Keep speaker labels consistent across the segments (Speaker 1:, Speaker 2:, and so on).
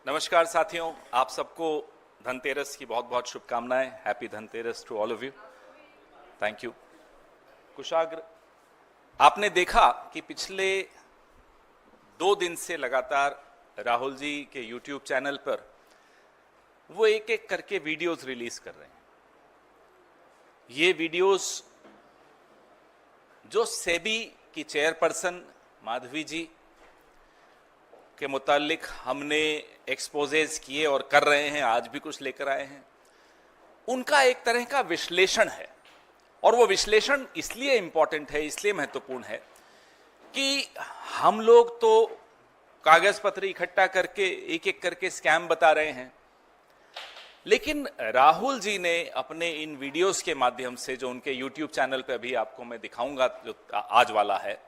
Speaker 1: नमस्कार साथियों, आप सबको धनतेरस की बहुत बहुत शुभकामनाएं। Happy Dhanteras to all of you. Thank you. Kushagra, आपने देखा कि पिछले 2 दिन से लगातार राहुल जी के यूट्यूब चैनल पर वो एक एक करके वीडियोस रिलीज कर रहे हैं। ये वीडियोस जो सेबी की चेयरपर्सन माधवी जी के मुतालिक हमने एक्सपोजेज किए और कर रहे हैं, आज भी कुछ लेकर आए हैं, उनका एक तरह का विश्लेषण है। और वो विश्लेषण इसलिए इंपॉर्टेंट है, इसलिए महत्वपूर्ण है कि हम लोग तो कागज पत्र इकट्ठा करके एक एक करके स्कैम बता रहे हैं, लेकिन राहुल जी ने अपने इन वीडियोस के माध्यम से, जो उनके यूट्यूब चैनल पे अभी आपको मैं दिखाऊंगा, जो आज वाला है,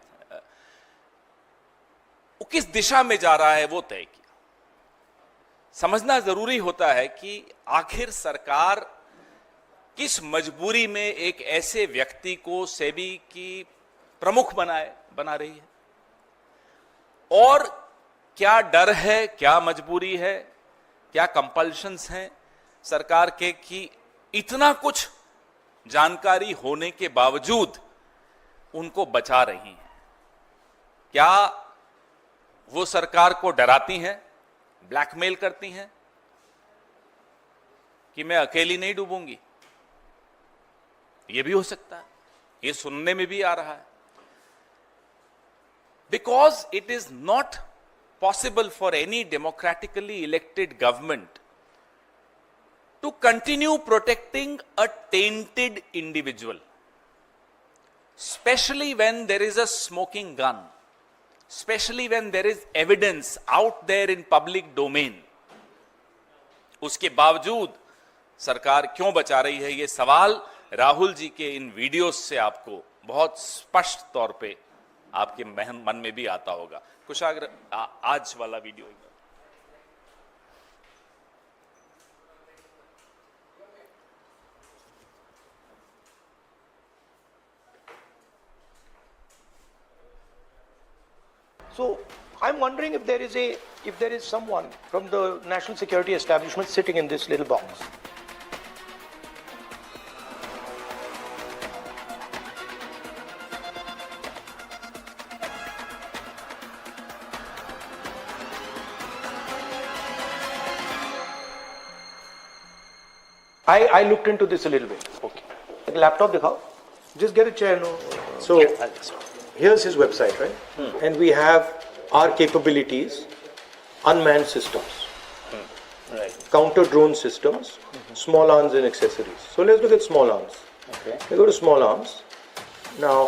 Speaker 1: वो किस दिशा में जा रहा है वो तय किया। समझना जरूरी होता है कि आखिर सरकार किस मजबूरी में एक ऐसे व्यक्ति को सेबी की प्रमुख बना रही है, और क्या डर है, क्या मजबूरी है, क्या कंपल्शंस हैं सरकार के कि इतना कुछ जानकारी होने के बावजूद उनको बचा रही हैं। क्या वो सरकार को डराती हैं, ब्लैकमेल करती हैं कि मैं अकेली नहीं डूबूंगी? ये भी हो सकता है, ये सुनने में भी आ रहा है। Because it is not possible for any democratically elected government to continue protecting a tainted individual, especially when there is a smoking gun, especially when there is evidence out there in public domain. उसके बावजूद सरकार क्यों बचा रही है, ये सवाल राहुल जी के इन वीडियोस से आपको बहुत स्पष्ट तौर पे आपके मन में भी आता होगा। कुशाग्र, आज वाला video
Speaker 2: So I'm wondering if there is someone from the national security establishment sitting in this little box. I looked into this a little bit. Okay. The laptop dikhao. Just get a chair, no. So here's his website, right? And we have our capabilities, unmanned systems,
Speaker 1: right,
Speaker 2: counter drone systems, small arms and accessories. So let's look at small arms.
Speaker 1: Okay.
Speaker 2: We go to small arms. Now,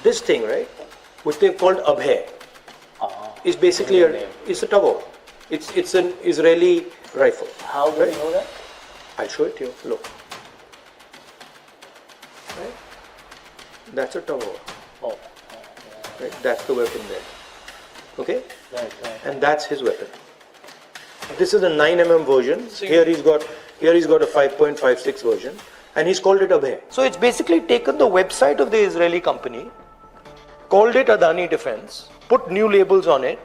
Speaker 2: this thing, right, which they've called Abhay, is basically it's a Tavor. It's an Israeli rifle.
Speaker 1: How do you know that?
Speaker 2: I'll show it to you. Look. Right? That's a Tavor.
Speaker 1: Oh.
Speaker 2: Right? That's the weapon there. Okay?
Speaker 1: Right.
Speaker 2: And that's his weapon. This is a 9mm version. Here he's got a 5.56 version, and he's called it Abhay. So it's basically taken the website of the Israeli company, called it Adani Defense, put new labels on it,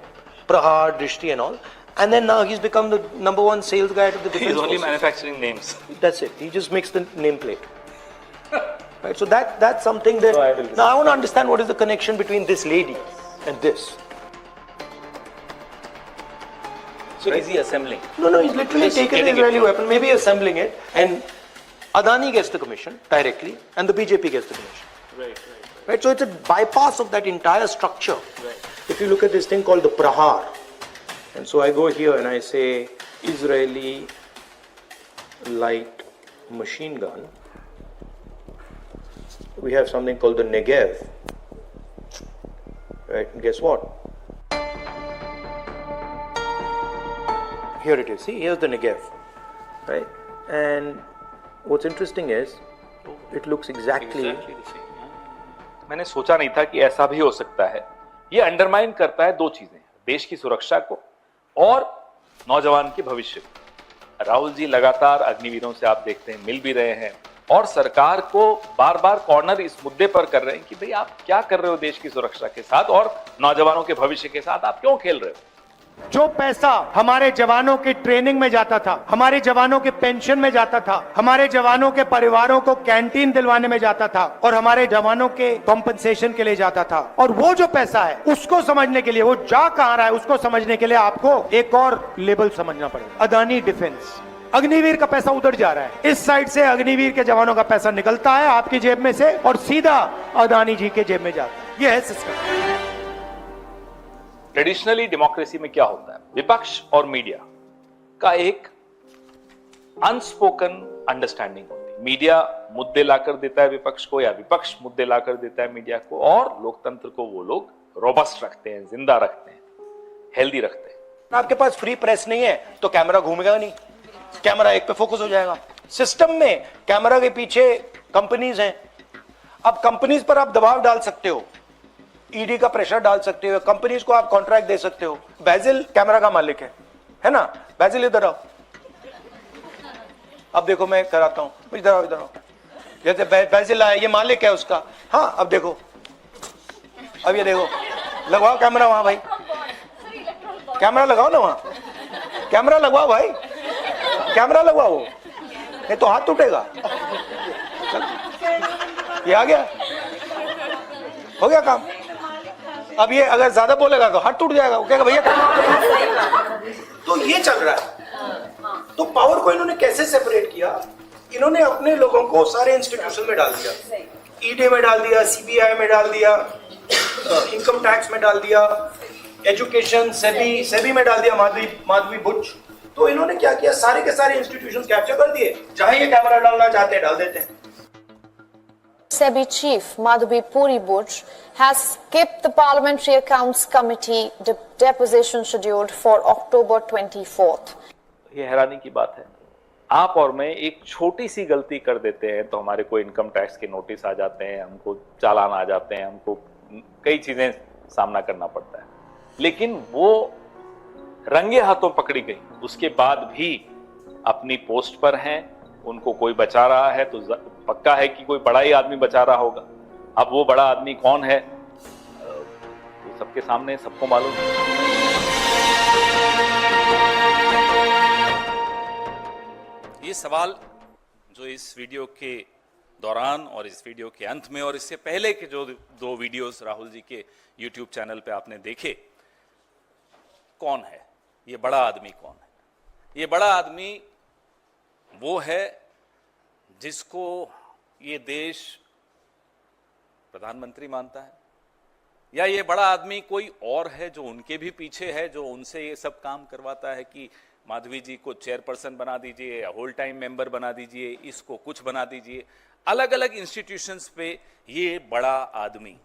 Speaker 2: Prahar, Drishti and all, and then now he's become the #1 sales guy to the defense.
Speaker 1: He's only
Speaker 2: forces.
Speaker 1: manufacturing names.
Speaker 2: That's it. He just makes the nameplate. Right. So that's something that. Now I want to understand what is the connection between this lady and this.
Speaker 1: So is he assembling?
Speaker 2: No, he's literally taken the Israeli weapon, maybe assembling it, and Adani gets the commission directly, and the BJP gets the commission. Right. So it's a bypass of that entire structure.
Speaker 1: Right.
Speaker 2: If you look at this thing called the Prahar, and so I go here and I say Israeli light machine gun. We have something called the Negev. Right. And guess what? Here it is. See, here's the Negev, right? And what's interesting is, it looks exactly
Speaker 1: the same. मैंने सोचा नहीं था कि ऐसा भी हो सकता है। ये अंडरमाइन करता है दो चीजें, देश की सुरक्षा को और नौजवान के भविष्य को। राहुल जी लगातार अग्निवीरों से आप देखते हैं मिल भी रहे हैं, और सरकार को बार बार कॉर्नर इस मुद्दे पर कर रहे हैं कि भाई आप क्या कर रहे हो देश की सुरक्षा के साथ और नौजवानों के भविष्य के साथ, आप क्यों खेल रहे हो?
Speaker 2: जो पैसा हमारे जवानों की ट्रेनिंग में जाता था, हमारे जवानों के पेंशन में जाता था, हमारे जवानों के परिवारों को कैंटीन दिलवाने में जाता था और हमारे जवानों के कॉम्पनसेशन के लिए जाता था, और वो जो पैसा है उसको समझने के लिए, वो जा कहां रहा है उसको समझने के लिए आपको एक और लेबल समझना पड़ेगा, अदानी डिफेंस। अग्निवीर का पैसा उधर जा रहा है, इस साइड से अग्निवीर के जवानों का पैसा निकलता है आपकी जेब में से और सीधा अदानी जी के जेब में जाता है। यह है सिस्टम।
Speaker 1: ट्रेडिशनली डेमोक्रेसी में क्या होता है, विपक्ष और मीडिया का एक अनस्पोकन अंडरस्टैंडिंग होती है। मीडिया मुद्दे लाकर देता है विपक्ष को, या विपक्ष मुद्दे लाकर देता है मीडिया को, और लोकतंत्र को वो लोग रोबस्ट रखते हैं, जिंदा रखते हैं, हेल्दी रखते हैं।
Speaker 2: आपके पास फ्री प्रेस नहीं है तो कैमरा घूमेगा नहीं, कैमरा एक पे फोकस हो जाएगा। सिस्टम में कैमरा के पीछे कंपनीज हैं, अब कंपनीज पर आप दबाव डाल सकते हो, ईडी का प्रेशर डाल सकते हो, कंपनीज को आप कॉन्ट्रैक्ट दे सकते हो। बैजिल कैमरा का मालिक है ना, बैजिल इधर आओ, अब देखो मैं कराता हूं, इधर आओ इधर आओ। जैसे बैजिल आया, ये मालिक है उसका, हाँ अब देखो, अब ये देखो, लगवाओ कैमरा वहां भाई, कैमरा लगाओ ना वहां, कैमरा लगवाओ भाई, कैमरा लगवाओ, नहीं तो हाथ टूटेगा। ये आ गया, हो गया काम। अब ये अगर ज्यादा बोलेगा तो हाथ टूट जाएगा, वो कहेगा भैया। तो ये चल रहा है। तो पावर को इन्होंने कैसे सेपरेट किया, इन्होंने अपने लोगों को सारे इंस्टीट्यूशन में डाल दिया, ईडी में डाल दिया, सीबीआई में डाल दिया, इनकम टैक्स में डाल दिया, एजुकेशन सेबी में डाल दिया, माधवी बुच। तो इन्होंने क्या किया, सारे के सारे इंस्टीट्यूशन कैप्चर कर दिए, जहां ये कैमरा डालना चाहते हैं डाल देते हैं।
Speaker 3: SEBI chief Madhuri Puri Buch has skipped the Parliamentary Accounts Committee deposition scheduled for October 24th.
Speaker 1: ये हैरानी की बात है, आप और मैं एक छोटी सी गलती कर देते हैं तो हमारे को इनकम टैक्स के नोटिस आ जाते हैं, हमको चालान आ जाते हैं, हमको कई चीजें सामना करना पड़ता है। लेकिन वो रंगे हाथों पकड़ी गई, उसके बाद भी अपनी पोस्ट पर हैं, उनको कोई बचा रहा है तो पक्का है कि कोई बड़ा ही आदमी बचा रहा होगा। अब वो बड़ा आदमी कौन है वो सबके सामने, सबको मालूम है। ये सवाल जो इस वीडियो के दौरान और इस वीडियो के अंत में और इससे पहले के जो 2 वीडियोस राहुल जी के YouTube चैनल पे आपने देखे, कौन है ये बड़ा आदमी, कौन है ये बड़ा आदमी? वो है जिसको ये देश प्रधानमंत्री मानता है, या ये बड़ा आदमी कोई और है जो उनके भी पीछे है, जो उनसे ये सब काम करवाता है कि माधवी जी को चेयरपर्सन बना दीजिए या होल टाइम मेंबर बना दीजिए, इसको कुछ बना दीजिए। अलग अलग इंस्टीट्यूशंस पे ये बड़ा आदमी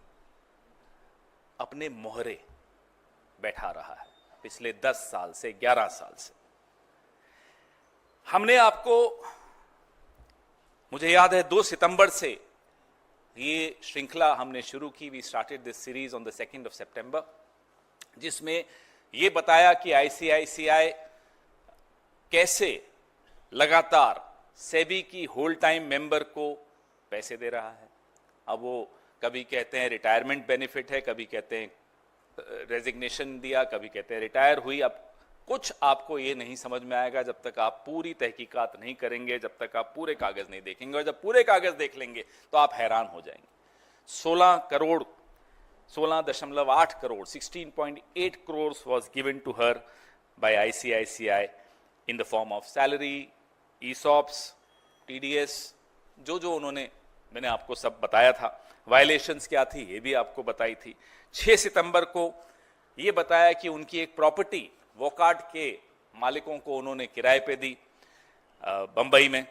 Speaker 1: अपने मोहरे बैठा रहा है पिछले 10 साल से, 11 साल से। हमने आपको, मुझे याद है 2 सितंबर से ये श्रृंखला हमने शुरू की, we started this series on the 2nd of September, जिसमें ये बताया कि आईसीआईसीआई कैसे लगातार सेबी की होल टाइम मेंबर को पैसे दे रहा है। अब वो कभी कहते हैं रिटायरमेंट बेनिफिट है, कभी कहते हैं रेजिग्नेशन दिया, कभी कहते हैं रिटायर हुई। अब कुछ आपको ये नहीं समझ में आएगा जब तक आप पूरी तहकीकात नहीं करेंगे, जब तक आप पूरे कागज नहीं देखेंगे, और जब पूरे कागज देख लेंगे तो आप हैरान हो जाएंगे। 16.8 crore 16.8 crores was given to her by ICICI in the form of salary, ESOPs, TDS, जो उन्होंने, मैंने आपको सब बताया था। वायलेशंस क्या थी ये भी आपको बताई थी। 6 सितंबर को ये बताया कि उनकी एक प्रॉपर्टी वोकार्ड के मालिकों को उन्होंने किराए पे दी बंबई में,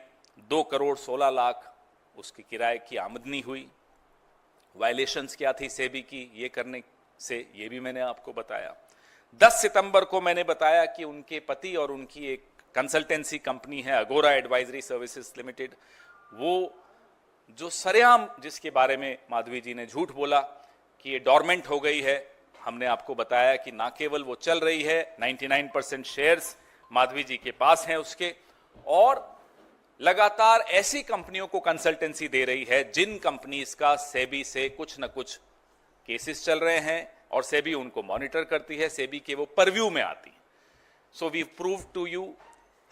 Speaker 1: 2 करोड़ 16 लाख उसकी किराए की आमदनी हुई। वायलेशंस क्या थी सेबी की ये करने से, ये भी मैंने आपको बताया। 10 सितंबर को मैंने बताया कि उनके पति और उनकी एक कंसल्टेंसी कंपनी है अगोरा एडवाइजरी सर्विसेज लिमिटेड, वो जो सरेआम जिसके बारे में माधवी जी ने झूठ बोला कि ये डॉर्मेंट हो गई है, हमने आपको बताया कि ना केवल वो चल रही है, 99% शेयर्स माधवी जी के पास हैं उसके, और लगातार ऐसी कंपनियों को कंसल्टेंसी दे रही है जिन कंपनीज का सेबी से कुछ न कुछ केसेस चल रहे हैं और सेबी उनको मॉनिटर करती है, सेबी के वो परव्यू में आती है। So we prove to you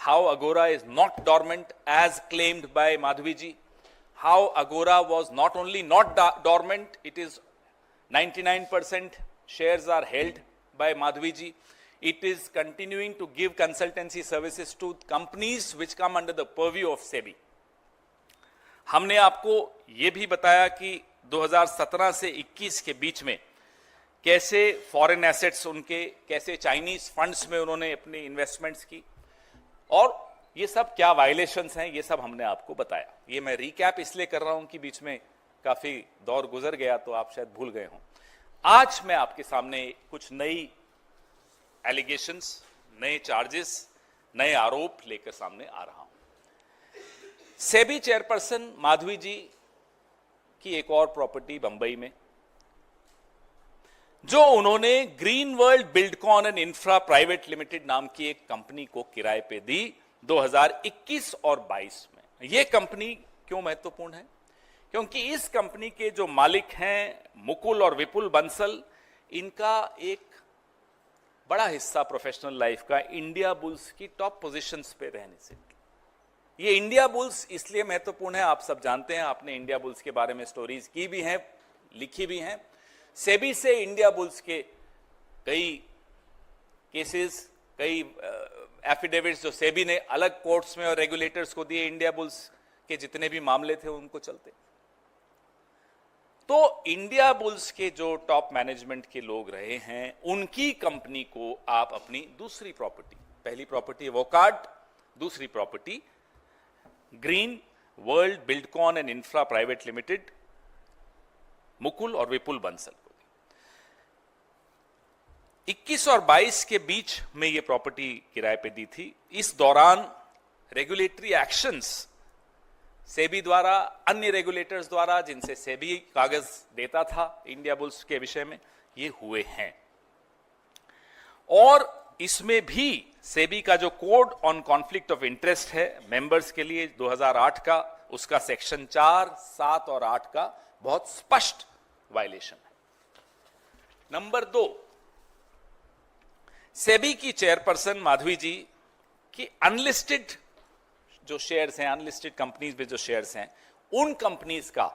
Speaker 1: how Agora is not dormant as claimed by Madhavi ji, how Agora was not only not dormant, it is 99% shares are held by Madhvi ji. It is continuing to give consultancy services to companies which come under the purview of SEBI. हमने आपको ये भी बताया कि 2017 से 21 के बीच में कैसे फॉरेन एसेट्स उनके, कैसे चाइनीज फंड्स में उन्होंने अपनी इन्वेस्टमेंट्स की, और ये सब क्या वायलेशंस हैं, ये सब हमने आपको बताया। ये मैं रिकैप इसलिए कर रहा हूं कि बीच में काफी दौर गुजर गया तो आप शायद भूल गए हों। आज मैं आपके सामने कुछ नई एलिगेशंस, नए चार्जेस, नए आरोप लेकर सामने आ रहा हूं। सेबी चेयरपर्सन माधवी जी की एक और प्रॉपर्टी बंबई में, जो उन्होंने green world Buildcon and infra private limited नाम की एक कंपनी को किराए पे दी 2021 और 22 में। यह कंपनी क्यों महत्वपूर्ण है? क्योंकि इस कंपनी के जो मालिक हैं मुकुल और विपुल बंसल, इनका एक बड़ा हिस्सा प्रोफेशनल लाइफ का इंडिया बुल्स की टॉप पोजीशंस पे रहने से। ये इंडिया बुल्स इसलिए महत्वपूर्ण है, आप सब जानते हैं, आपने इंडिया बुल्स के बारे में स्टोरीज की भी हैं, लिखी भी हैं। सेबी से इंडिया बुल्स के कई केसेस, कई एफिडेविट्स जो सेबी ने अलग कोर्ट्स में और रेगुलेटर्स को दिए, इंडिया बुल्स के जितने भी मामले थे उनको चलते। तो इंडिया बुल्स के जो टॉप मैनेजमेंट के लोग रहे हैं, उनकी कंपनी को आप अपनी दूसरी प्रॉपर्टी, पहली प्रॉपर्टी वोकार्ड, दूसरी property green world Buildcon and infra private limited, Mukul और विपुल बंसल को दी। 21 और 22 के बीच में यह प्रॉपर्टी किराए पे दी थी। इस दौरान रेगुलेटरी एक्शंस सेबी द्वारा, अन्य रेगुलेटर्स द्वारा, जिनसे सेबी कागज देता था इंडिया बुल्स के विषय में, ये हुए हैं। और इसमें भी सेबी का जो code on conflict of interest है मेंबर्स के लिए 2008 का, उसका सेक्शन 4, 7 और 8 का बहुत स्पष्ट वायलेशन है। नंबर 2, सेबी की चेयरपर्सन माधवी जी की अनलिस्टेड जो शेयर्स हैं, अनलिस्टेड कंपनीज में जो शेयर्स हैं, उन कंपनीज का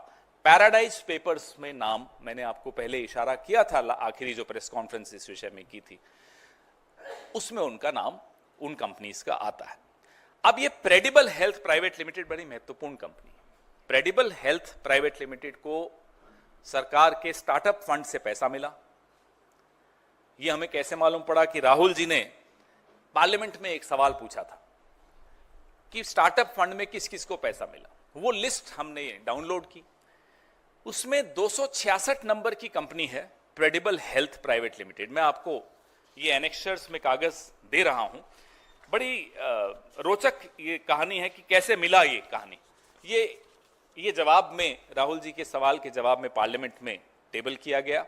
Speaker 1: पैराडाइज पेपर्स में नाम, मैंने आपको पहले इशारा किया था आखिरी जो प्रेस कॉन्फ्रेंस इस विषय में की थी, उसमें उनका नाम उन कंपनीज का आता है। अब ये प्रेडिबल हेल्थ प्राइवेट लिमिटेड बड़ी महत्वपूर्ण कंपनी है। प्रेडिबल हेल्थ प्राइवेट लिमिटेड को सरकार के स्टार्टअप फंड से पैसा मिला। ये हमें कैसे मालूम पड़ा? कि राहुल जी ने पार्लियामेंट में एक सवाल पूछा था कि स्टार्टअप फंड में किस किस को पैसा मिला। वो लिस्ट हमने डाउनलोड की, उसमें 266 नंबर की कंपनी है प्रेडिबल हेल्थ प्राइवेट लिमिटेड। मैं आपको ये एनेक्शर्स में कागज दे रहा हूं। बड़ी रोचक ये कहानी है कि कैसे मिला ये कहानी। ये जवाब में, राहुल जी के सवाल के जवाब में पार्लियामेंट में टेबल किया गया।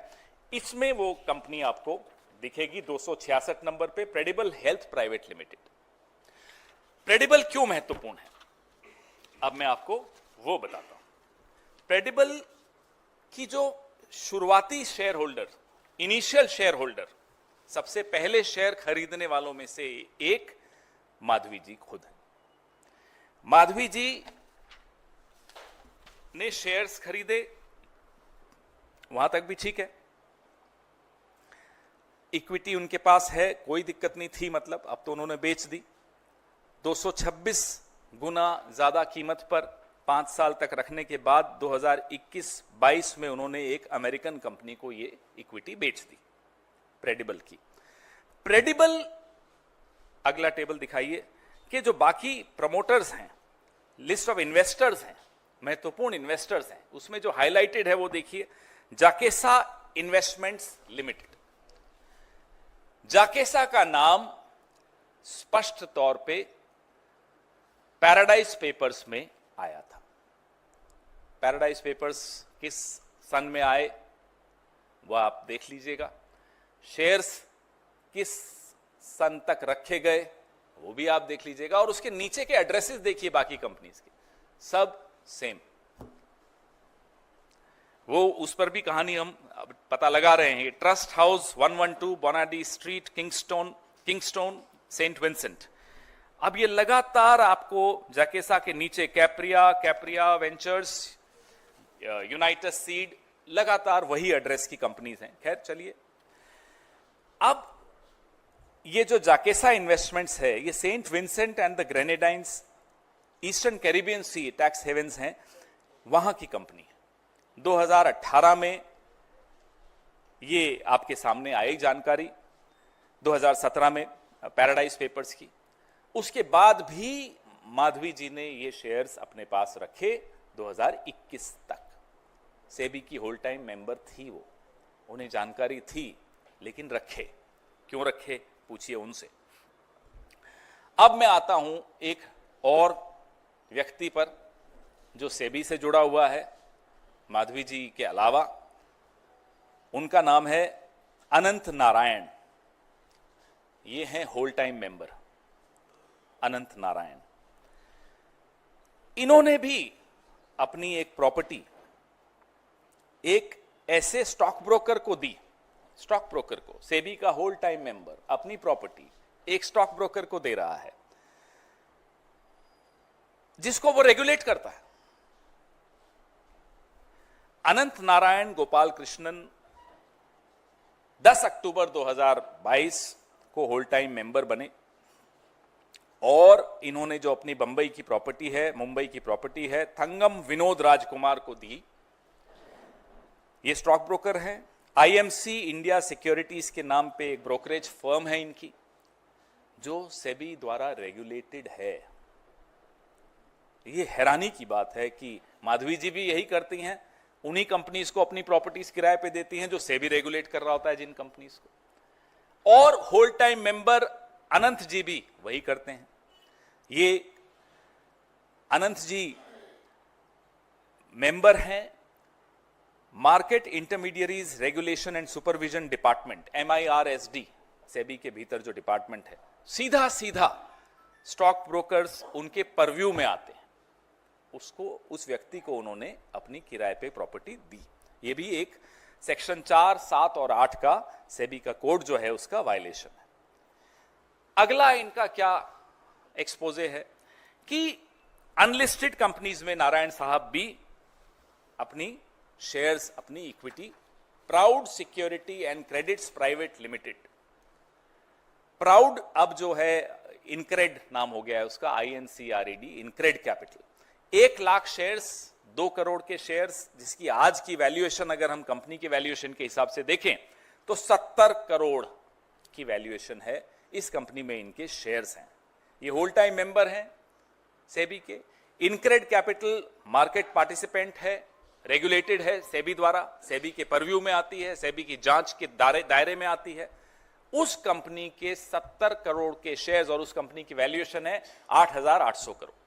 Speaker 1: इसमें वो कंपनी आपको दिखेगी 266 नंबर पे, प्रेडिबल हेल्थ प्राइवेट लिमिटेड। प्रेडिबल क्यों महत्वपूर्ण है, अब मैं आपको वो बताता हूं। प्रेडिबल की जो शुरुआती share holder, initial share holder, सबसे पहले शेयर खरीदने वालों में से एक माधवी जी खुद है। माधवी जी ने शेयर्स खरीदे, वहां तक भी ठीक है, इक्विटी उनके पास है, कोई दिक्कत नहीं थी, मतलब अब तो उन्होंने बेच दी। 226 गुना ज्यादा कीमत पर 5 साल तक रखने के बाद 2021-22 में उन्होंने एक अमेरिकन कंपनी को ये इक्विटी बेच दी, प्रेडिबल की। प्रेडिबल, अगला टेबल दिखाइए, कि जो बाकी प्रमोटर्स हैं, लिस्ट ऑफ इन्वेस्टर्स हैं, महत्वपूर्ण इन्वेस्टर्स हैं, उसमें जो हाईलाइटेड है वो देखिए, जाकेसा इन्वेस्टमेंट्स लिमिटेड। जाकेसा का नाम स्पष्ट तौर पे पैराडाइज पेपर्स में आया था। पैराडाइज पेपर्स किस सन में आए वो आप देख लीजिएगा। शेयर्स किस सन तक रखे गए वो भी आप देख लीजिएगा, और उसके नीचे के एड्रेसेस देखिए बाकी कंपनीज के, सब सेम। वो उस पर भी कहानी हम अब पता लगा रहे हैं। Trust house 112 Bonadie street, Kingstown, Saint Vincent. अब ये लगातार आपको जाकेसा के नीचे कैप्रिया वेंचर्स, यूनाइटेड सीड, लगातार वही एड्रेस की कंपनीज हैं। खैर चलिए, अब ये जो जाकेसा इन्वेस्टमेंट्स है, ये Saint Vincent and the Grenadines, Eastern Caribbean sea tax havens हैं, वहां की कंपनी है। 2018 में ये आपके सामने आई जानकारी, 2017 में पैराडाइज पेपर्स की। उसके बाद भी माधवी जी ने ये शेयर्स अपने पास रखे 2021 तक। सेबी की होल टाइम मेंबर थी वो, उन्हें जानकारी थी, लेकिन रखे। क्यों रखे, पूछिए उनसे। अब मैं आता हूं एक और व्यक्ति पर जो सेबी से जुड़ा हुआ है, माधवी जी के अलावा। उनका नाम है अनंत नारायण। ये हैं होल टाइम मेंबर अनंत नारायण। इन्होंने भी अपनी एक प्रॉपर्टी एक ऐसे स्टॉक ब्रोकर को दी। स्टॉक ब्रोकर को, सेबी का होल टाइम मेंबर अपनी प्रॉपर्टी एक स्टॉक ब्रोकर को दे रहा है, जिसको वो रेगुलेट करता है। अनंत नारायण गोपाल कृष्णन 10 अक्टूबर 2022 को होल टाइम मेंबर बने और इन्होंने जो अपनी मुंबई की प्रॉपर्टी है थंगम विनोद राजकुमार को दी। ये स्टॉक ब्रोकर हैं। आईएमसी इंडिया सिक्योरिटीज के नाम पे एक ब्रोकरेज फर्म है इनकी, जो सेबी द्वारा रेगुलेटेड है। ये हैरानी की बात है कि माधवी जी भी यही करती हैं, उन्हीं कंपनीज को अपनी प्रॉपर्टीज किराए पे देती हैं जो सेबी रेगुलेट कर रहा होता है जिन कंपनीज को। और होल टाइम मेंबर अनंत जी भी वही करते हैं। ये अनंत जी मेंबर हैं market intermediaries regulation and supervision department, MIRSD, SEBI के भीतर जो डिपार्टमेंट है। सीधा स्टॉक ब्रोकर्स उनके परव्यू में आते हैं। उस व्यक्ति को उन्होंने अपनी किराए पे प्रॉपर्टी दी। ये भी एक सेक्शन 4, 7 और 8 का सेबी का कोड जो है उसका वायलेशन है। अगला इनका क्या एक्सपोजे है कि अनलिस्टेड कंपनीज में नारायण साहब भी अपनी शेयर्स, अपनी equity, proud security and credits private limited, proud अब जो है इनक्रेड नाम हो गया है उसका, INCRED, InCred capital. 1 lakh shares, 2 crore के शेयर्स, जिसकी आज की वैल्यूएशन अगर हम कंपनी के वैल्यूएशन के हिसाब से देखें तो 70 करोड़ की वैल्यूएशन है। इस कंपनी में इनके शेयर्स हैं। ये होल टाइम मेंबर हैं सेबी के। इनक्रेड कैपिटल मार्केट पार्टिसिपेंट है, रेगुलेटेड है सेबी द्वारा, सेबी के परव्यू में आती है, सेबी की जांच के दायरे में आती है। उस कंपनी के 70 करोड़ के शेयर्स और उस कंपनी की वैल्यूएशन है 8,800 करोड़।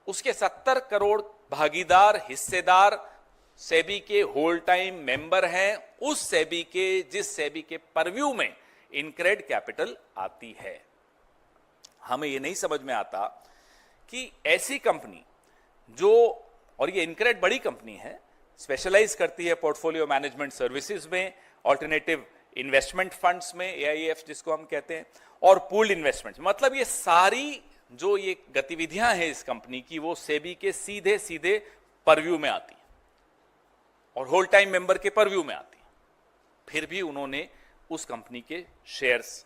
Speaker 1: उसके 70 करोड़ भागीदार, हिस्सेदार सेबी के होल टाइम मेंबर हैं उस सेबी के, जिस सेबी के परव्यू में इनक्रेड कैपिटल आती है। हमें यह नहीं समझ में आता कि ऐसी कंपनी जो, और ये इनक्रेड बड़ी कंपनी है, स्पेशलाइज करती है पोर्टफोलियो मैनेजमेंट सर्विसेज में, ऑल्टरनेटिव इन्वेस्टमेंट फंड्स में, AIF जिसको हम कहते हैं, और पूल्ड इन्वेस्टमेंट। मतलब ये सारी जो ये गतिविधियां हैं इस कंपनी की, वो सेबी के सीधे परव्यू में आती हैं और होल टाइम मेंबर के परव्यू में आती हैं। फिर भी उन्होंने उस कंपनी के शेयर्स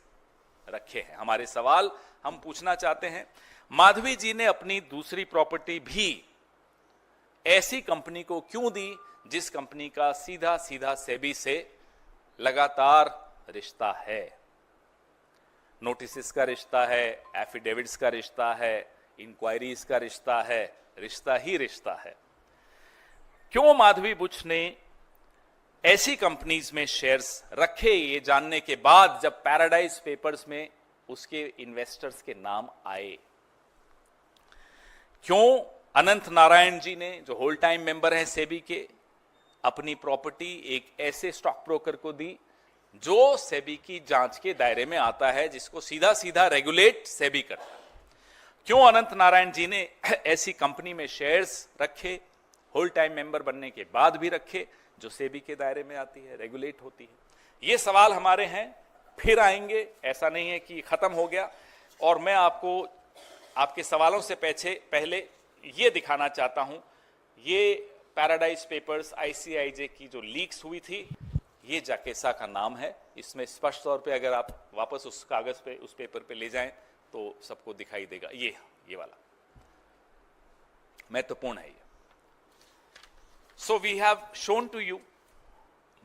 Speaker 1: रखे हैं। हमारे सवाल हम पूछना चाहते हैं, माधवी जी ने अपनी दूसरी प्रॉपर्टी भी ऐसी कंपनी को क्यों दी जिस कंपनी का सीधा सेबी से लगातार रिश्ता है? नोटिस का रिश्ता है, एफिडेविट्स का रिश्ता है, इंक्वायरीज का रिश्ता है, रिश्ता ही रिश्ता है। क्यों माधवी बुच ने ऐसी कंपनीज में शेयर्स रखे, ये जानने के बाद जब पैराडाइज पेपर्स में उसके इन्वेस्टर्स के नाम आए? क्यों अनंत नारायण जी ने, जो होल टाइम मेंबर हैं सेबी के, अपनी प्रॉपर्टी एक ऐसे स्टॉक ब्रोकर को दी जो सेबी की जांच के दायरे में आता है, जिसको सीधा रेगुलेट सेबी करता है? क्यों अनंत नारायण जी ने ऐसी कंपनी में शेयर्स रखे, होल टाइम मेंबर बनने के बाद भी रखे, जो सेबी के दायरे में आती है, रेगुलेट होती है। ये सवाल हमारे हैं, फिर आएंगे, ऐसा नहीं है कि खत्म हो गया। और मैं आपको आपके सवालों से पहले ये दिखाना चाहता हूं, ये पैराडाइज पेपर्स आईसीआईजे की जो लीक्स हुई थी, ये जाकेसा का नाम है। इसमें स्पष्ट तौर पे अगर आप वापस उस कागज पे, उस पेपर पे ले जाएं तो सबको दिखाई देगा। ये वाला महत्वपूर्ण है ये। So we have shown to you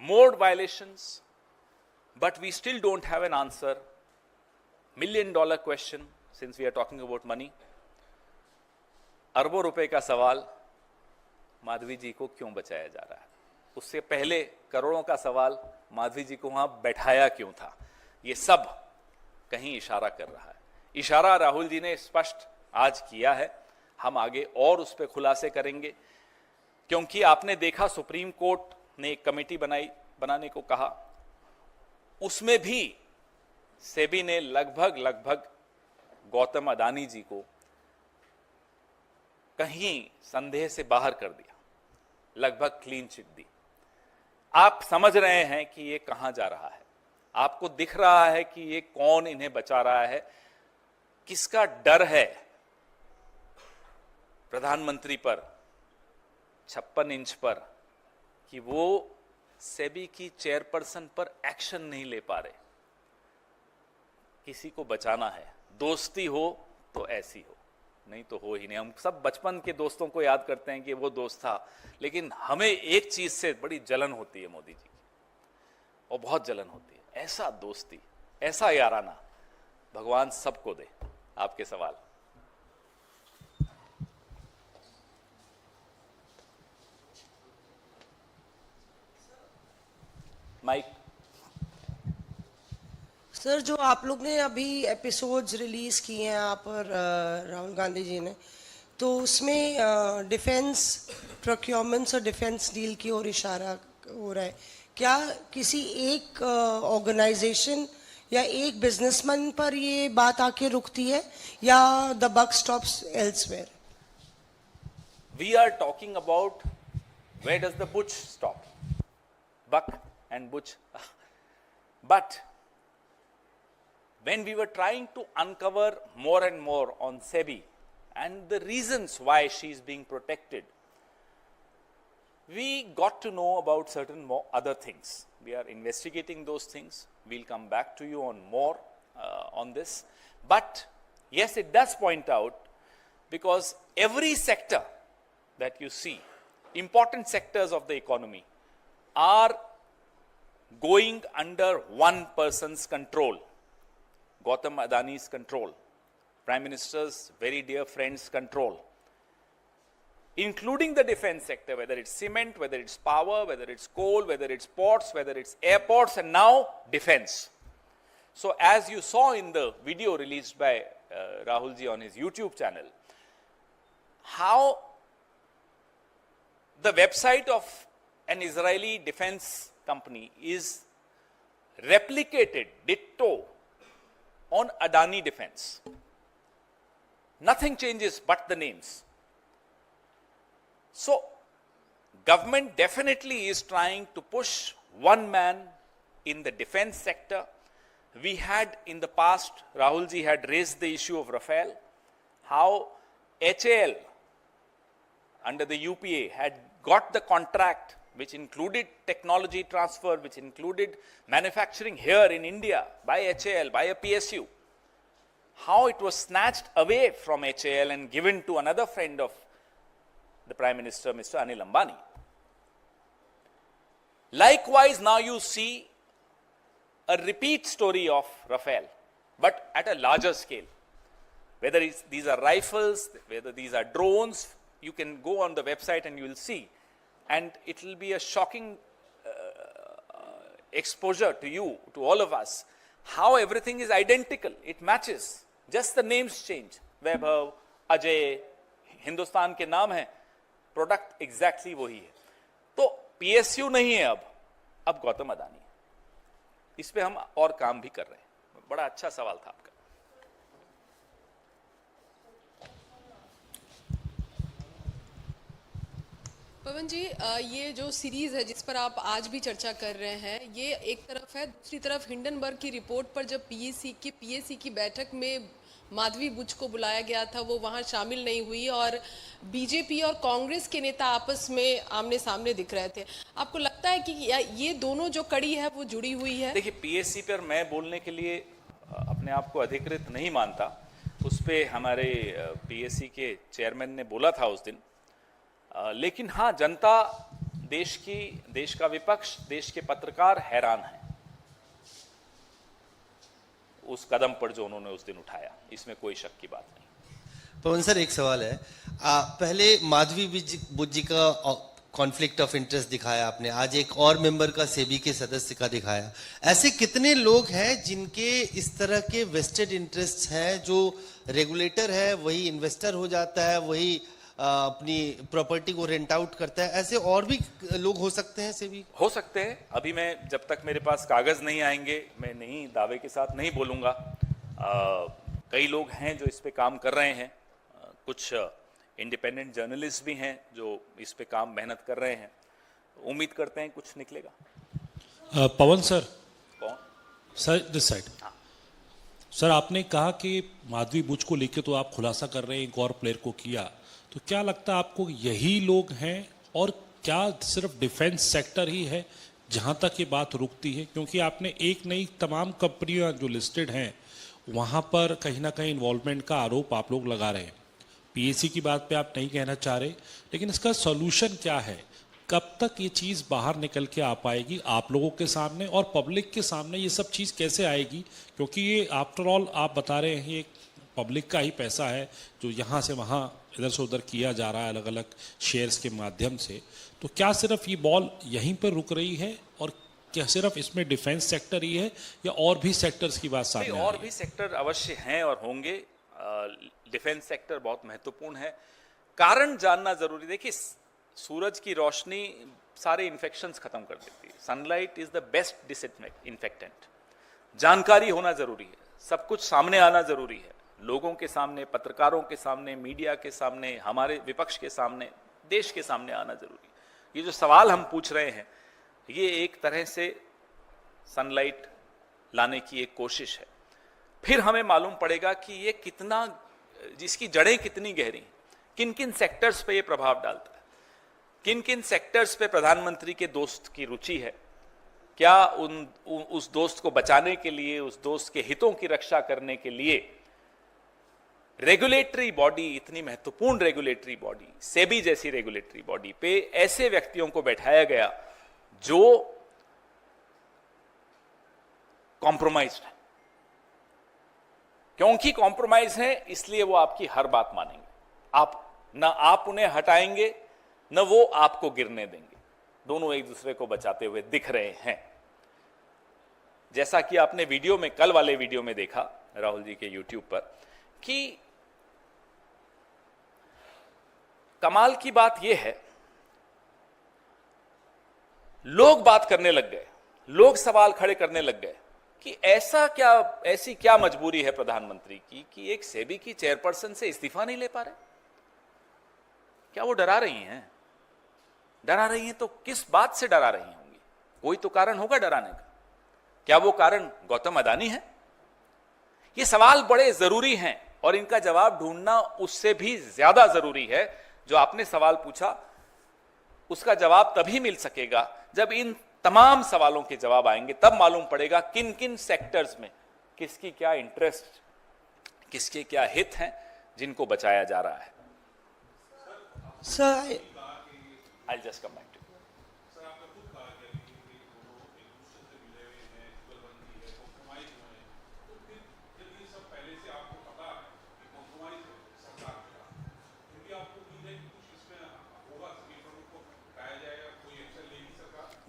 Speaker 1: more violations, but we still don't have an answer. $1 million question, since we are talking about money. अरबों रुपए का सवाल, माधवी जी को क्यों बचाया जा रहा है? उससे पहले करोड़ों का सवाल, माधवी जी को वहां बैठाया क्यों था? ये सब कहीं इशारा कर रहा है। इशारा राहुल जी ने स्पष्ट आज किया है। हम आगे और उस पर खुलासे करेंगे, क्योंकि आपने देखा सुप्रीम कोर्ट ने एक कमेटी बनाने को कहा, उसमें भी सेबी ने लगभग गौतम अडानी जी को कहीं संदेह से बाहर कर दिया, लगभग क्लीन चिट दी। आप समझ रहे हैं कि ये कहां जा रहा है, आपको दिख रहा है कि ये कौन इन्हें बचा रहा है, किसका डर है प्रधानमंत्री पर 56 इंच पर कि वो सेबी की चेयरपर्सन पर एक्शन नहीं ले पा रहे। किसी को बचाना है, दोस्ती हो तो ऐसी हो, नहीं तो हो ही नहीं। हम सब बचपन के दोस्तों को याद करते हैं कि वो दोस्त था, लेकिन हमें एक चीज से बड़ी जलन होती है मोदी जी की, और बहुत जलन होती है। ऐसा दोस्ती, ऐसा याराना भगवान सबको दे। आपके सवाल। माइक।
Speaker 4: सर, जो आप लोग ने अभी एपिसोड्स रिलीज किए हैं आप और राहुल गांधी जी ने, तो उसमें डिफेंस प्रोक्योरमेंट्स और डिफेंस डील की ओर इशारा हो रहा है। क्या किसी एक ऑर्गेनाइजेशन या एक बिजनेसमैन पर ये बात आके रुकती है, या the buck stops elsewhere?
Speaker 1: We are talking about where does the buck stop? Buck and butch. But when we were trying to uncover more and more on SEBI and the reasons why she is being protected, we got to know about certain more other things. We are investigating those things. We'll come back to you on more on this. But yes, it does point out, because every sector that you see, important sectors of the economy, are going under one person's control, Gautam Adani's control, Prime Minister's very dear friend's control, including the defense sector, whether it's cement, whether it's power, whether it's coal, whether it's ports, whether it's airports, and now defense. So as you saw in the video released by Rahul ji on his YouTube channel, how the website of an Israeli defense company is replicated ditto on Adani Defense. Nothing changes but the names. So government definitely is trying to push one man in the defense sector. We had in the past, Rahul ji had raised the issue of Rafale, how HAL under the UPA had got the contract which included technology transfer, which included manufacturing here in India by HAL, by a PSU. How it was snatched away from HAL and given to another friend of the Prime Minister, Mr. Anil Ambani. Likewise, now you see a repeat story of Rafale, but at a larger scale. Whether these are rifles, whether these are drones, you can go on the website and you will see. And it will be a shocking exposure to you, to all of us, how everything is identical. It matches. Just the names change. Vaibhav, Ajay, Hindustan के नाम है, product exactly वही है। तो PSU नहीं है अब गौतम अडानी। इस पे हम और काम भी कर रहे हैं। बड़ा अच्छा सवाल था आपका।
Speaker 5: पवन जी, ये जो सीरीज है जिस पर आप आज भी चर्चा कर रहे हैं, ये एक तरफ है, दूसरी तरफ हिंडनबर्ग की रिपोर्ट पर जब पीएसी की बैठक में माधवी बुच को बुलाया गया था, वो वहां शामिल नहीं हुई और बीजेपी और कांग्रेस के नेता आपस में आमने सामने दिख रहे थे। आपको लगता है कि ये दोनों जो कड़ी है वो जुड़ी हुई है?
Speaker 1: देखिए, पीएससी पर मैं बोलने के लिए अपने आप को अधिकृत नहीं मानता। उस पे हमारे पीएससी के चेयरमैन ने बोला था उस दिन। लेकिन हाँ, जनता, देश का विपक्ष, देश के पत्रकार हैरान हैं उस कदम पर जो उन्होंने उस दिन उठाया, इसमें कोई शक की बात नहीं।
Speaker 6: पवन सर, एक सवाल है। पहले माधवी बुच जी का कॉन्फ्लिक्ट ऑफ इंटरेस्ट दिखाया आपने, आज एक और मेंबर का सेबी के सदस्य का दिखाया। ऐसे कितने लोग हैं जिनके इस तरह के वेस्टेड इंटरेस्ट हैं, जो रेगुलेटर है वही इन्वेस्टर हो जाता है, वही अपनी प्रॉपर्टी को रेंट आउट करता है? ऐसे और भी लोग हो सकते हैं सेबी? हो
Speaker 1: सकते हैं। अभी मैं, जब तक मेरे पास कागज नहीं आएंगे, मैं नहीं दावे के साथ नहीं बोलूंगा। कई लोग हैं जो इस पे काम कर रहे हैं। कुछ इंडिपेंडेंट जर्नलिस्ट भी हैं जो इस पे काम मेहनत कर रहे हैं। उम्मीद करते हैं कुछ निकलेगा।
Speaker 7: पवन सर।
Speaker 1: कौन
Speaker 7: सर? This side. सर, आपने कहा कि माधवी बुच को लेकर तो आप खुलासा कर रहे हैं, एक और प्लेयर को किया, तो क्या लगता है आपको यही लोग हैं, और क्या सिर्फ डिफेंस सेक्टर ही है जहां तक ये बात रुकती है? क्योंकि आपने एक नहीं, तमाम कंपनियां जो लिस्टेड हैं वहां पर कहीं ना कहीं इन्वॉल्वमेंट का आरोप आप लोग लगा रहे हैं। पीएससी की बात पे आप नहीं कहना चाह रहे, लेकिन इसका सॉल्यूशन क्या है? कब तक ये चीज़ बाहर निकल के आ पाएगी आप लोगों के सामने और पब्लिक के सामने? ये सब चीज़ कैसे आएगी? क्योंकि ये आफ्टर ऑल आप बता रहे हैं, ये पब्लिक का ही पैसा है जो यहाँ से वहाँ, इधर से उधर किया जा रहा है अलग अलग शेयर्स के माध्यम से। तो क्या सिर्फ ये बॉल यहीं पर रुक रही है, और क्या सिर्फ इसमें डिफेंस सेक्टर ही है, या और भी सेक्टर्स की बात सामने आ रही है?
Speaker 1: और भी सेक्टर अवश्य हैं और होंगे। डिफेंस सेक्टर बहुत महत्वपूर्ण है। कारण जानना जरूरी। देखिए, सूरज की रोशनी सारे इन्फेक्शंस खत्म कर देती है। Sunlight is the best disinfectant. जानकारी होना जरूरी है, सब कुछ सामने आना जरूरी है, लोगों के सामने, पत्रकारों के सामने, मीडिया के सामने, हमारे विपक्ष के सामने, देश के सामने आना जरूरी है। ये जो सवाल हम पूछ रहे हैं, ये एक तरह से सनलाइट लाने की एक कोशिश है। फिर हमें मालूम पड़ेगा कि ये कितना, जिसकी जड़ें कितनी गहरी, किन किन सेक्टर्स पे ये प्रभाव डालता है, किन किन सेक्टर्स पे प्रधानमंत्री के दोस्त की रुचि है। क्या उस दोस्त को बचाने के लिए, उस दोस्त के हितों की रक्षा करने के लिए रेगुलेटरी बॉडी, इतनी महत्वपूर्ण रेगुलेटरी बॉडी, सेबी जैसी रेगुलेटरी बॉडी पे ऐसे व्यक्तियों को बैठाया गया जो कॉम्प्रोमाइज्ड है। क्योंकि कॉम्प्रोमाइज है, इसलिए वो आपकी हर बात मानेंगे। आप उन्हें हटाएंगे, न वो आपको गिरने देंगे। दोनों एक दूसरे को बचाते हुए दिख रहे हैं। जैसा कि आपने वीडियो में, कल वाले वीडियो में देखा राहुल जी के यूट्यूब पर, कि कमाल की बात यह है, लोग बात करने लग गए, लोग सवाल खड़े करने लग गए कि ऐसी क्या मजबूरी है प्रधानमंत्री की कि एक सेबी की चेयरपर्सन से इस्तीफा नहीं ले पा रहे? क्या वो डरा रही हैं? डरा रही हैं तो किस बात से डरा रही होंगी? कोई तो कारण होगा डराने का। क्या वो कारण गौतम अडानी है? ये सवाल बड़े जरूरी हैं और इनका जवाब ढूंढना उससे भी ज्यादा जरूरी है। जो आपने सवाल पूछा, उसका जवाब तभी मिल सकेगा जब इन तमाम सवालों के जवाब आएंगे। तब मालूम पड़ेगा किन किन सेक्टर्स में किसकी क्या इंटरेस्ट, किसके क्या हित हैं, जिनको बचाया जा रहा है।
Speaker 4: Sir,
Speaker 1: I'll just come back to you.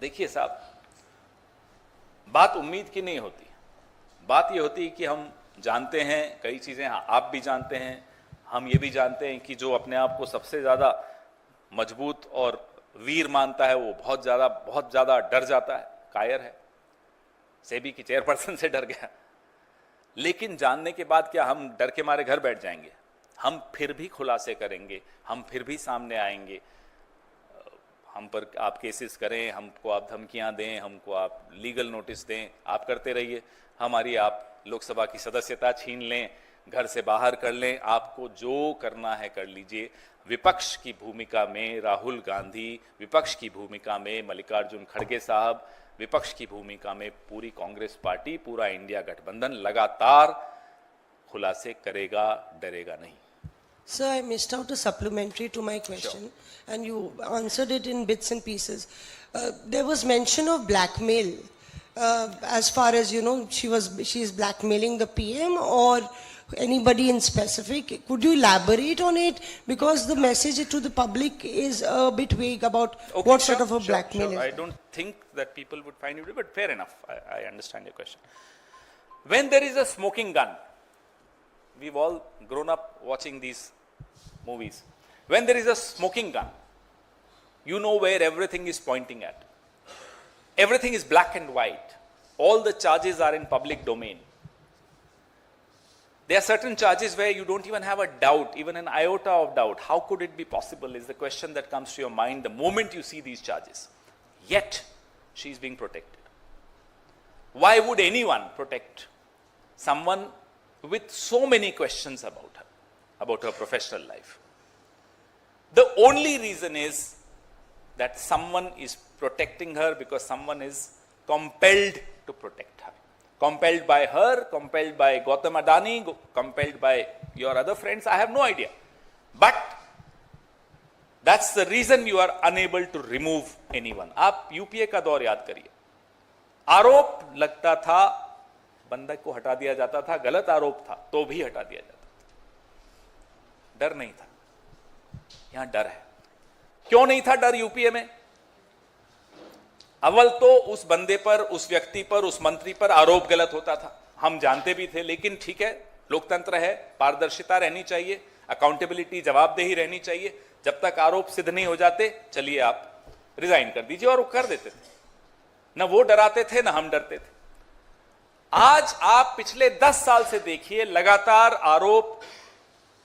Speaker 1: देखिए साहब, बात उम्मीद की नहीं होती। बात ये होती है कि हम जानते हैं कई चीजें, आप भी जानते हैं, हम ये भी जानते हैं कि जो अपने आप को सबसे ज्यादा मजबूत और वीर मानता है वो बहुत ज्यादा डर जाता है, कायर है। सेबी की चेयरपर्सन से डर गया। लेकिन जानने के बाद क्या हम डर के मारे घर बैठ जाएंगे? हम फिर भी खुलासे करेंगे, हम फिर भी सामने आएंगे। हम पर आप केसेस करें, हमको आप धमकियां दें, हमको आप लीगल नोटिस दें, आप करते रहिए। हमारी आप लोकसभा की सदस्यता छीन लें, घर से बाहर कर लें, आपको जो करना है कर लीजिए। विपक्ष की भूमिका में राहुल गांधी, विपक्ष की भूमिका में मल्लिकार्जुन खड़गे साहब, विपक्ष की भूमिका में पूरी कांग्रेस पार्टी, पूरा इंडिया गठबंधन लगातार खुलासे करेगा, डरेगा नहीं।
Speaker 4: Sir, I missed out a supplementary to my question, and you answered it in bits and pieces. There was mention of blackmail. As far as you know, she is blackmailing the PM or anybody in specific. Could you elaborate on it? Because the message to the public is a bit vague about
Speaker 1: Okay,
Speaker 4: what
Speaker 1: sure,
Speaker 4: sort of a
Speaker 1: sure,
Speaker 4: blackmail
Speaker 1: sure.
Speaker 4: is
Speaker 1: I
Speaker 4: it.
Speaker 1: don't think that people would find it, but fair enough. I understand your question. When there is a smoking gun, we've all grown up watching these movies. When there is a smoking gun, you know where everything is pointing at. Everything is black and white. All the charges are in public domain. There are certain charges where you don't even have a doubt, even an iota of doubt. How could it be possible is the question that comes to your mind the moment you see these charges. Yet, she is being protected. Why would anyone protect someone with so many questions about her professional life? The only reason is that someone is protecting her because someone is compelled to protect her. Compelled by her, compelled by Gautam Adani, compelled by your other friends, I have no idea. But that's the reason you are unable to remove anyone. आप UPA का दौर याद करिए, आरोप लगता था, बंदा को हटा दिया जाता था, गलत आरोप था तो भी हटा दिया जाता था, डर नहीं था। यहां डर है। क्यों नहीं था डर यूपीए में? अव्वल तो उस बंदे पर, उस व्यक्ति पर, उस मंत्री पर आरोप गलत होता था, हम जानते भी थे, लेकिन ठीक है, लोकतंत्र है, पारदर्शिता रहनी चाहिए, अकाउंटेबिलिटी, जवाबदेही रहनी चाहिए। जब तक आरोप सिद्ध नहीं हो जाते, चलिए आप रिजाइन कर दीजिए, और वो कर देते थे। न वो डराते थे, न हम डरते थे। आज आप पिछले 10 साल से देखिए, लगातार आरोप,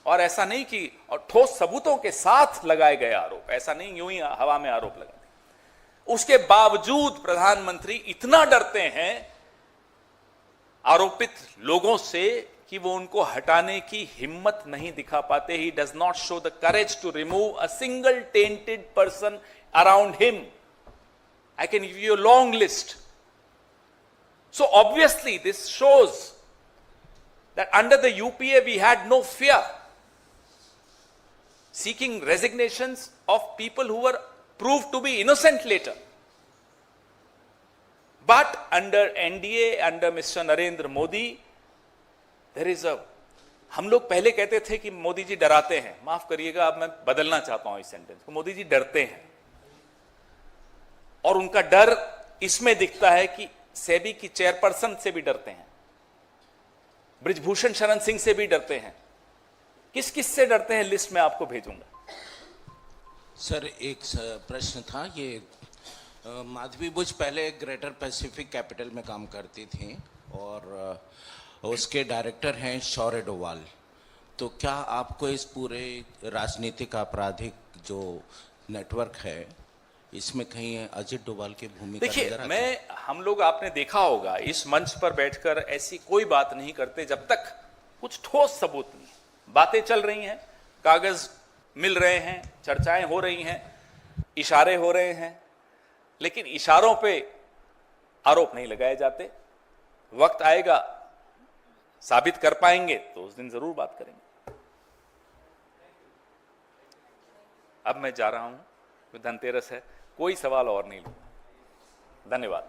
Speaker 1: और ऐसा नहीं कि और ठोस सबूतों के साथ लगाए गए आरोप, ऐसा नहीं यूं ही हवा में आरोप लगा। उसके बावजूद प्रधानमंत्री इतना डरते हैं आरोपित लोगों से कि वो उनको हटाने की हिम्मत नहीं दिखा पाते। He does not show the courage to remove a single tainted person around him. I can give you a long list. So obviously this shows that under the UPA we had no fear seeking resignations of people who were proved to be innocent later. But under NDA, under Mr. Narendra Modi, there is a, हम लोग पहले कहते थे कि मोदी जी डराते हैं, माफ करिएगा अब मैं बदलना चाहता हूं इस सेंटेंस को, मोदी जी डरते हैं। और उनका डर इसमें दिखता है कि सेबी की चेयरपर्सन से भी डरते हैं, बृजभूषण शरण सिंह से भी डरते हैं। किस किस से डरते हैं लिस्ट में आपको भेजूंगा।
Speaker 8: सर एक प्रश्न था, ये माधवी बुच पहले ग्रेटर पैसिफिक कैपिटल में काम करती थी और उसके डायरेक्टर हैं शौर्य डोवाल। तो क्या आपको इस पूरे राजनीतिक आपराधिक जो नेटवर्क है इसमें कहीं अजित डोभाल की भूमिका
Speaker 1: देखिए,
Speaker 8: नजर आती है?
Speaker 1: हम लोग आपने देखा होगा इस मंच पर बैठकर ऐसी कोई बात नहीं करते जब तक कुछ ठोस सबूत नहीं। बातें चल रही हैं, कागज मिल रहे हैं, चर्चाएं हो रही हैं, इशारे हो रहे हैं, लेकिन इशारों पे आरोप नहीं लगाए जाते। वक्त आएगा, साबित कर पाएंगे तो उस दिन जरूर बात करेंगे। अब मैं जा रहा हूं, धनतेरस है, कोई सवाल और नहीं लूंगा। धन्यवाद।